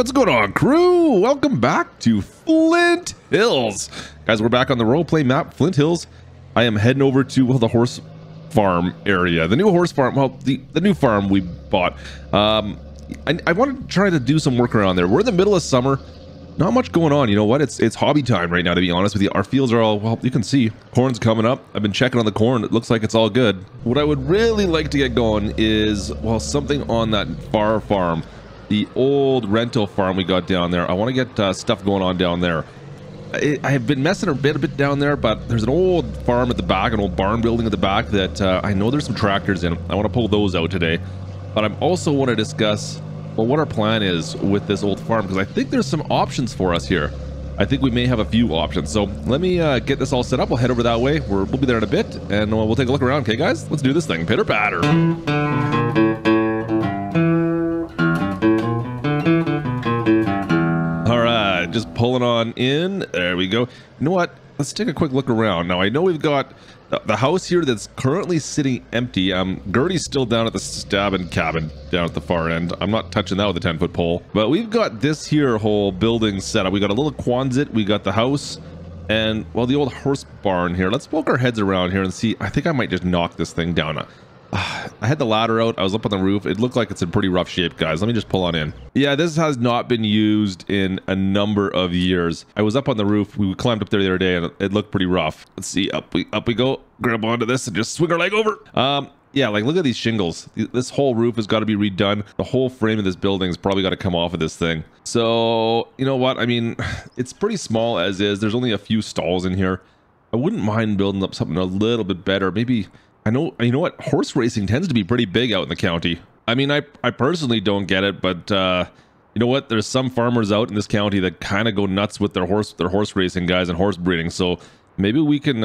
What's going on, crew? Welcome back to Flint Hills. Guys, we're back on the roleplay map, Flint Hills. I am heading over to, well, the horse farm area. The new horse farm, well, the new farm we bought. I want to try to do some work around there. We're in the middle of summer. Not much going on. You know what? It's hobby time right now, to be honest with you. Our fields are all, well, you can see corn's coming up. I've been checking on the corn. It looks like it's all good. What I would really like to get going is, well, something on that far farm. The old rental farm we got down there. I want to get stuff going on down there. I have been messing a bit down there, but there's an old farm at the back, an old barn building at the back that I know there's some tractors in. I want to pull those out today. But I also want to discuss, well, what our plan is with this old farm, because I think there's some options for us here. I think we may have a few options. So let me get this all set up. We'll head over that way. We'll be there in a bit, and we'll take a look around. Okay, guys? Let's do this thing. Pitter patter. Just pulling on in. There we go. You know what? Let's take a quick look around. Now, I know we've got the house here that's currently sitting empty. Gertie's still down at the stabbing cabin down at the far end. I'm not touching that with a 10-foot pole. But we've got this here whole building set up. We got a little Quonset. We got the house. And, well, the old horse barn here. Let's poke our heads around here and see. I think I might just knock this thing down. I had the ladder out. I was up on the roof. It looked like it's in pretty rough shape, guys. Let me just pull on in. Yeah, this has not been used in a number of years. I was up on the roof. We climbed up there the other day, and it looked pretty rough. Let's see. Up we go. Grab onto this and just swing our leg over. Yeah, like, look at these shingles. This whole roof has got to be redone. The whole frame of this building's probably got to come off of this thing. So, you know what? I mean, it's pretty small as is. There's only a few stalls in here. I wouldn't mind building up something a little bit better. Maybe... I know, you know what? Horse racing tends to be pretty big out in the county. I mean, I personally don't get it, but you know what? There's some farmers out in this county that kind of go nuts with their horse racing guys and horse breeding. So maybe we can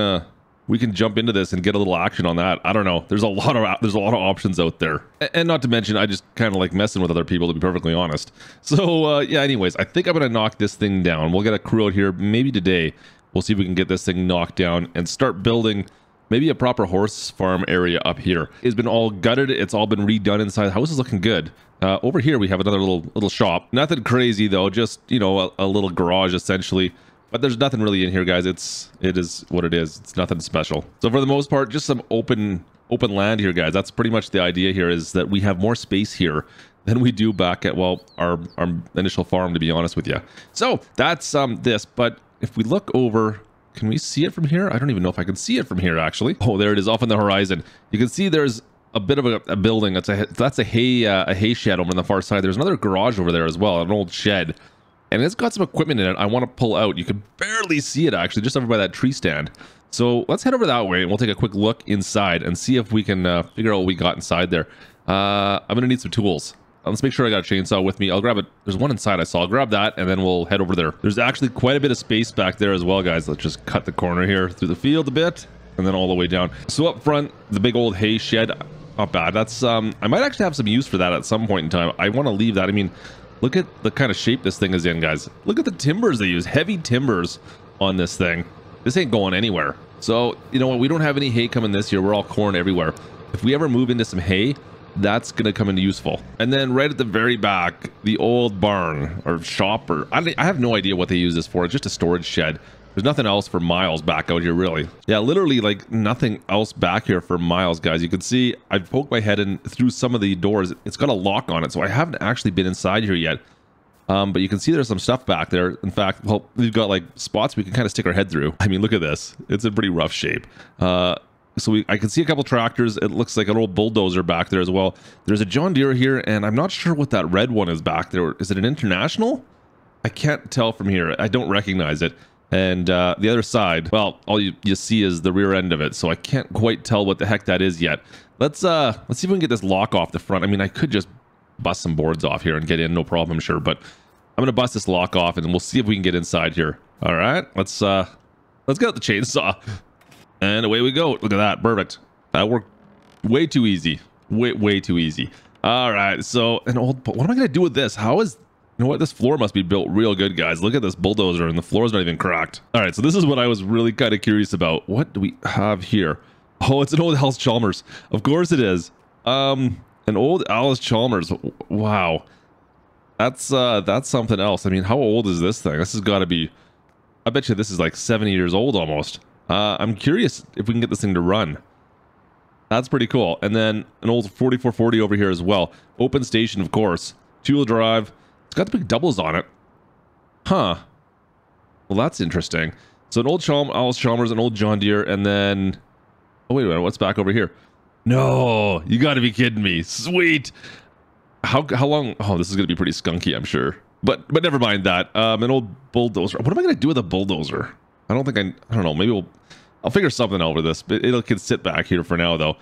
jump into this and get a little action on that. I don't know. There's a lot of options out there, and not to mention, I just kind of like messing with other people, to be perfectly honest. So yeah. Anyways, I think I'm gonna knock this thing down. We'll get a crew out here maybe today. We'll see if we can get this thing knocked down and start building. Maybe a proper horse farm area up here. It's been all gutted. It's all been redone inside. The house is looking good. Over here, we have another little shop. Nothing crazy, though. Just, you know, a little garage, essentially. But there's nothing really in here, guys. It is what it is. It's nothing special. So for the most part, just some open land here, guys. That's pretty much the idea here, is that we have more space here than we do back at, well, our initial farm, to be honest with you. So that's this. But if we look over... Can we see it from here? I don't even know if I can see it from here, actually. Oh, there it is off on the horizon. You can see there's a bit of a building. That's a hay shed over on the far side. There's another garage over there as well, an old shed. And it's got some equipment in it I want to pull out. You can barely see it, actually, just over by that tree stand. So let's head over that way, and we'll take a quick look inside and see if we can figure out what we got inside there. I'm going to need some tools. Let's make sure I got a chainsaw with me. I'll grab it. There's one inside I saw. I'll grab that, and then we'll head over there. There's actually quite a bit of space back there as well, guys. Let's just cut the corner here through the field a bit, and then all the way down. So up front, the big old hay shed. Not bad. That's I might actually have some use for that at some point in time. I want to leave that. I mean, look at the kind of shape this thing is in, guys. Look at the timbers they use. Heavy timbers on this thing. This ain't going anywhere. So, you know what? We don't have any hay coming this year. We're all corn everywhere. If we ever move into some hay, that's going to come into useful. And then right at the very back, the old barn or shop, or I have no idea what they use this for. It's just a storage shed. There's nothing else for miles back out here, really. Yeah, literally like nothing else back here for miles, guys. You can see I've poked my head in through some of the doors. It's got a lock on it, so I haven't actually been inside here yet. But you can see there's some stuff back there. In fact, well, we've got like spots we can kind of stick our head through. I mean, look at this. It's in pretty rough shape. So I can see a couple tractors. It looks like an old bulldozer back there as well. There's a John Deere here, and I'm not sure what that red one is back there. Is it an International? I can't tell from here. I don't recognize it. And the other side, well, all you see is the rear end of it, so I can't quite tell what the heck that is yet. Let's see if we can get this lock off the front. I mean, I could just bust some boards off here and get in, no problem, I'm sure. But I'm gonna bust this lock off, and we'll see if we can get inside here. All right, let's get out the chainsaw. And away we go. Look at that. Perfect. That worked way too easy. Way too easy. All right. So what am I going to do with this? You know what? This floor must be built real good, guys. Look at this bulldozer, and the floor's not even cracked. All right. So this is what I was really kind of curious about. What do we have here? Oh, it's an old Alice Chalmers. Of course it is. An old Alice Chalmers. Wow. That's something else. I mean, how old is this thing? This has got to be, I bet you this is like 70 years old almost. I'm curious if we can get this thing to run. That's pretty cool. And then an old 4440 over here as well. Open station, of course. 2-wheel drive. It's got the big doubles on it. Huh. Well, that's interesting. So an old Alice Chalmers, an old John Deere, and then... Oh, wait a minute. What's back over here? No! You got to be kidding me. Sweet! How long... Oh, this is going to be pretty skunky, I'm sure. But never mind that. An old bulldozer. What am I going to do with a bulldozer? I don't know. Maybe I'll figure something out with this. But it can sit back here for now, though.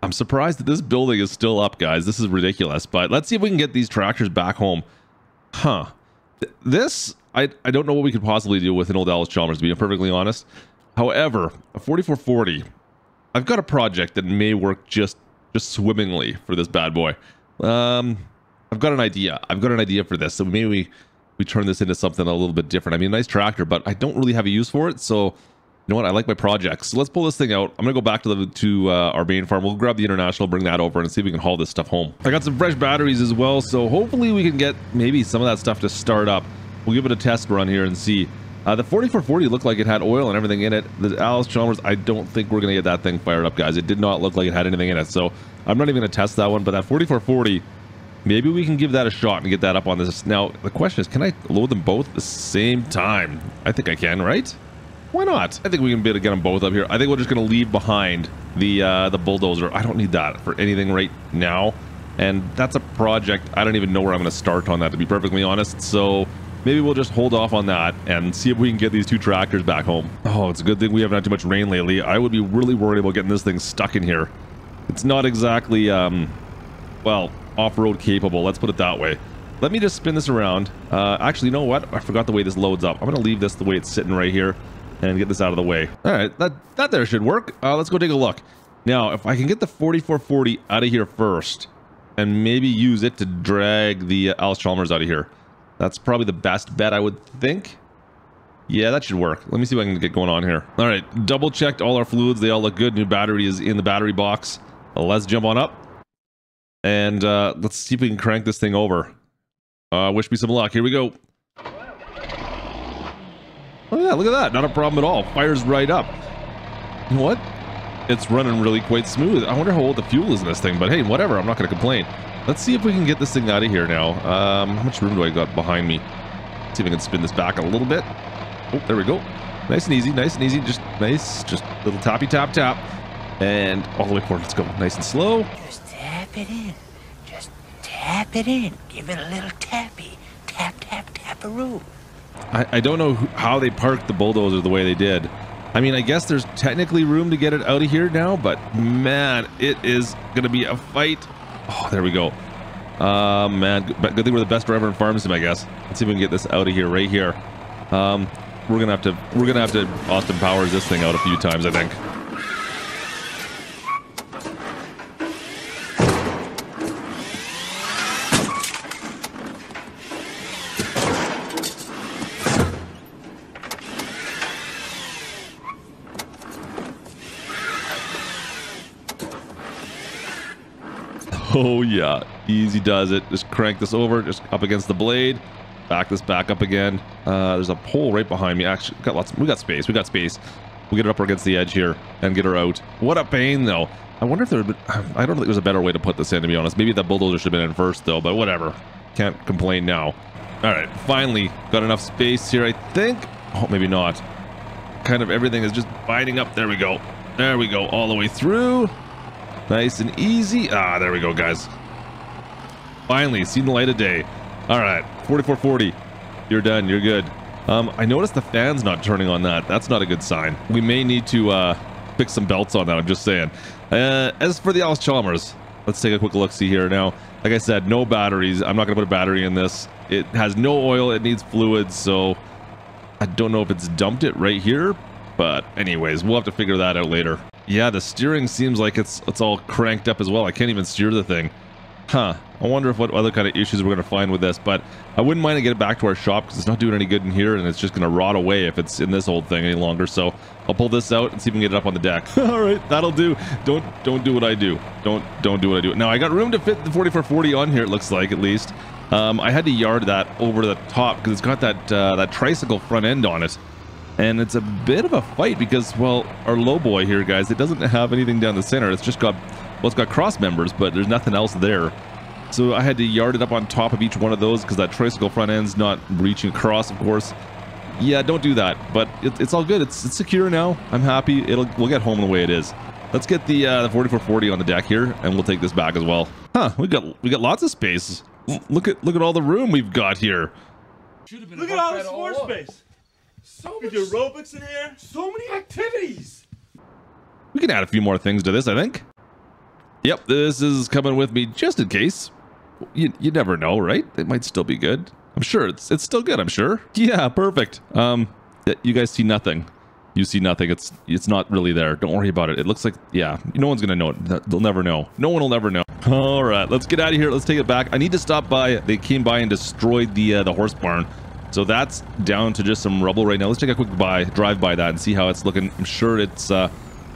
I'm surprised that this building is still up, guys. This is ridiculous. But let's see if we can get these tractors back home. Huh. This... I don't know what we could possibly do with an old Alice Chalmers, to be perfectly honest. However, a 4440, I've got a project that may work just swimmingly for this bad boy. I've got an idea. I've got an idea for this. So maybe we turn this into something a little bit different. I mean, nice tractor, but I don't really have a use for it. So you know what? I like my projects. So let's pull this thing out. I'm gonna go back to our main farm. We'll grab the International, bring that over, and see if we can haul this stuff home. I got some fresh batteries as well, so hopefully we can get maybe some of that stuff to start up. We'll give it a test run here and see. The 4440 looked like it had oil and everything in it. The Alice Chalmers, I don't think we're going to get that thing fired up, guys. It did not look like it had anything in it. So I'm not even going to test that one. But that 4440, maybe we can give that a shot and get that up on this. Now, the question is, can I load them both at the same time? I think I can, right? Why not? I think we can be able to get them both up here. I think we're just going to leave behind the bulldozer. I don't need that for anything right now. And that's a project. I don't even know where I'm going to start on that, to be perfectly honest. So... maybe we'll just hold off on that and see if we can get these 2 tractors back home. Oh, it's a good thing we haven't had too much rain lately. I would be really worried about getting this thing stuck in here. It's not exactly, well, off-road capable. Let's put it that way. Let me just spin this around. Actually, you know what? I forgot the way this loads up. I'm going to leave this the way it's sitting right here and get this out of the way. All right, that there should work. Let's go take a look. Now, if I can get the 4440 out of here first and maybe use it to drag the Alice Chalmers out of here. That's probably the best bet, I would think. Yeah, that should work. Let me see what I can get going on here. All right, double checked all our fluids. They all look good. New battery is in the battery box. Let's jump on up. And let's see if we can crank this thing over. Wish me some luck. Here we go. Oh yeah, look at that. Not a problem at all. Fires right up. You know what? It's running really quite smooth. I wonder how old the fuel is in this thing. But hey, whatever. I'm not going to complain. Let's see if we can get this thing out of here now. How much room do I got behind me? Let's see if I can spin this back a little bit. Oh, there we go. Nice and easy, nice and easy. Just nice, just little tappy tap tap. And all the way forward. Let's go. Nice and slow. Just tap it in. Just tap it in. Give it a little tappy. Tap, tap, tap-a-roo. I don't know how they parked the bulldozer the way they did. I mean, I guess there's technically room to get it out of here now, but man, it is going to be a fight. Oh, there we go. Man, good thing we're the best driver in farm sim, I guess. Let's see if we can get this out of here, right here. We're gonna have to Austin Powers this thing out a few times, I think. Oh yeah, easy does it. Just crank this over, just up against the blade. Back this back up again. There's a pole right behind me. Actually, we got space. We'll get it up against the edge here and get her out. What a pain though. I wonder if I don't think there's a better way to put this in, to be honest. Maybe that bulldozer should have been in first though, but whatever. Can't complain now. All right, finally got enough space here, I think. Oh, maybe not. Kind of everything is just binding up. There we go. There we go, all the way through. Nice and easy. There we go, guys. Finally, seen the light of day. All right, 4440. You're done. You're good. I noticed the fan's not turning on that. That's not a good sign. We may need to fix some belts on that. I'm just saying. As for the Alice Chalmers, let's take a quick look. See here now. Like I said, no batteries. I'm not going to put a battery in this. It has no oil. It needs fluids. So I don't know if it's dumped it right here. But anyways, we'll have to figure that out later. Yeah, the steering seems like it's all cranked up as well. I can't even steer the thing. Huh. I wonder what other kind of issues we're going to find with this, but I wouldn't mind to get it back to our shop because it's not doing any good in here and it's just going to rot away if it's in this old thing any longer. So I'll pull this out and see if we can get it up on the deck. All right, that'll do. Don't do what I do. Don't do what I do. Now I got room to fit the 4440 on here, it looks like, at least. I had to yard that over the top because it's got that tricycle front end on it. And it's a bit of a fight because, well, our low boy here, guys, it doesn't have anything down the center. It's just got, well, it's got cross members, but there's nothing else there. So I had to yard it up on top of each one of those because that tricycle front end's not reaching across, of course. Yeah, don't do that. But it's all good. It's secure now. I'm happy. We'll get home the way it is. Let's get the 4440 on the deck here, and we'll take this back as well. Huh? We got lots of space. Look at all the room we've got here. Look at all this floor space. So much aerobics in here. So many activities. We can add a few more things to this, I think. Yep, this is coming with me just in case. You never know, right? It might still be good. I'm sure it's still good, I'm sure. Yeah, perfect. You guys see nothing. You see nothing. It's not really there. Don't worry about it. It looks like, yeah, no one's gonna know it. They'll never know. No one will never know. All right, let's get out of here. Let's take it back. I need to stop by. They came by and destroyed the horse barn. So that's down to just some rubble right now. Let's take a quick drive by that and see how it's looking. I'm sure it's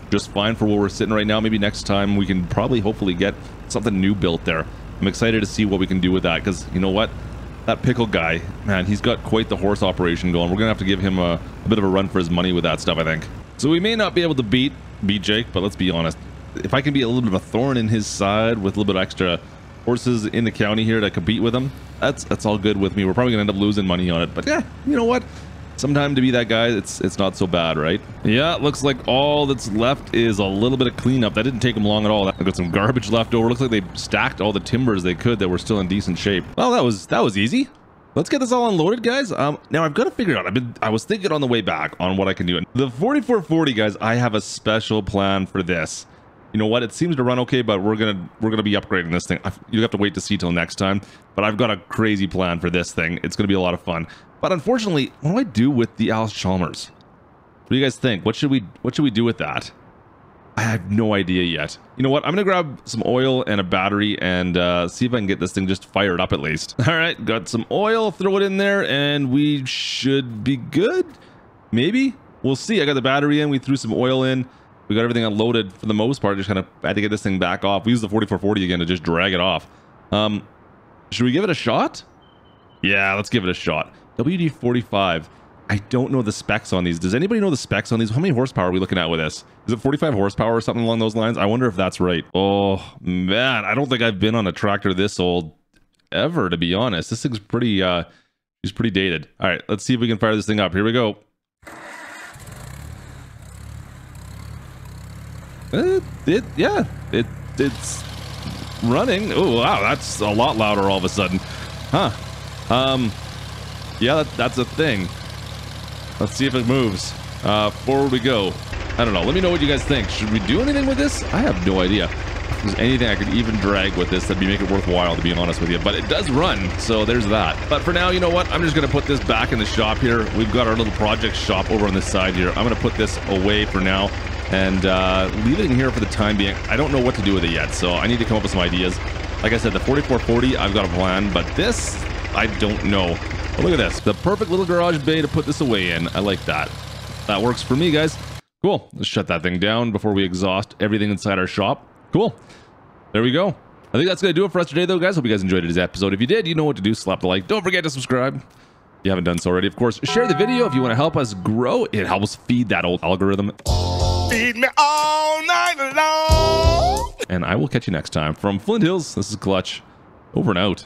just fine for where we're sitting right now. Maybe next time we can probably hopefully get something new built there. I'm excited to see what we can do with that because you know what? That pickle guy, man, he's got quite the horse operation going. We're going to have to give him a bit of a run for his money with that stuff, I think. So we may not be able to beat Jake, but let's be honest. If I can be a little bit of a thorn in his side with a little bit of extra horses in the county here to compete with him, that's all good with me. We're probably gonna end up losing money on it, but yeah, you know what? Sometime to be that guy, it's not so bad, right? Yeah, it looks like all that's left is a little bit of cleanup. That didn't take them long at all. I got some garbage left over. Looks like they stacked all the timbers they could that were still in decent shape. Well, that was easy. Let's get this all unloaded, guys. Now I've got to figure out. I was thinking on the way back on what I can do. The 4440, guys. I have a special plan for this. You know what? It seems to run okay, but we're gonna be upgrading this thing. You have to wait to see till next time. But I've got a crazy plan for this thing. It's gonna be a lot of fun. But unfortunately, what do I do with the Alice Chalmers? What do you guys think? What should we do with that? I have no idea yet. You know what? I'm gonna grab some oil and a battery and see if I can get this thing just fired up at least. All right, got some oil. Throw it in there, and we should be good. Maybe we'll see. I got the battery in. We threw some oil in. We got everything unloaded for the most part. Just kind of had to get this thing back off. We used the 4440 again to just drag it off. Should we give it a shot? Yeah, let's give it a shot. WD-45. I don't know the specs on these. Does anybody know the specs on these? How many horsepower are we looking at with this? Is it 45 horsepower or something along those lines? I wonder if that's right. Oh, man. I don't think I've been on a tractor this old ever, to be honest. This thing's pretty, it's pretty dated. All right, let's see if we can fire this thing up. Here we go. It's running. Oh, wow. That's a lot louder all of a sudden. Huh. Yeah, that's a thing. Let's see if it moves. Forward we go. I don't know. Let me know what you guys think. Should we do anything with this? I have no idea. If there's anything I could even drag with this that'd make it worthwhile, to be honest with you. But it does run, so there's that. But for now, you know what? I'm just going to put this back in the shop here. We've got our little project shop over on this side here. I'm going to put this away for now and leave it in here for the time being. I don't know what to do with it yet, so I need to come up with some ideas. Like I said, the 4440, I've got a plan, but this, I don't know. But look at this. The perfect little garage bay to put this away in. I like that. That works for me, guys. Cool. Let's shut that thing down before we exhaust everything inside our shop. Cool. There we go. I think that's going to do it for us today, though, guys. Hope you guys enjoyed today's episode. If you did, you know what to do. Slap the like. Don't forget to subscribe. If you haven't done so already, of course. Share the video if you want to help us grow. It helps feed that old algorithm. Feed me all night long. And I will catch you next time. From Flint Hills, this is Klutch. Over and out.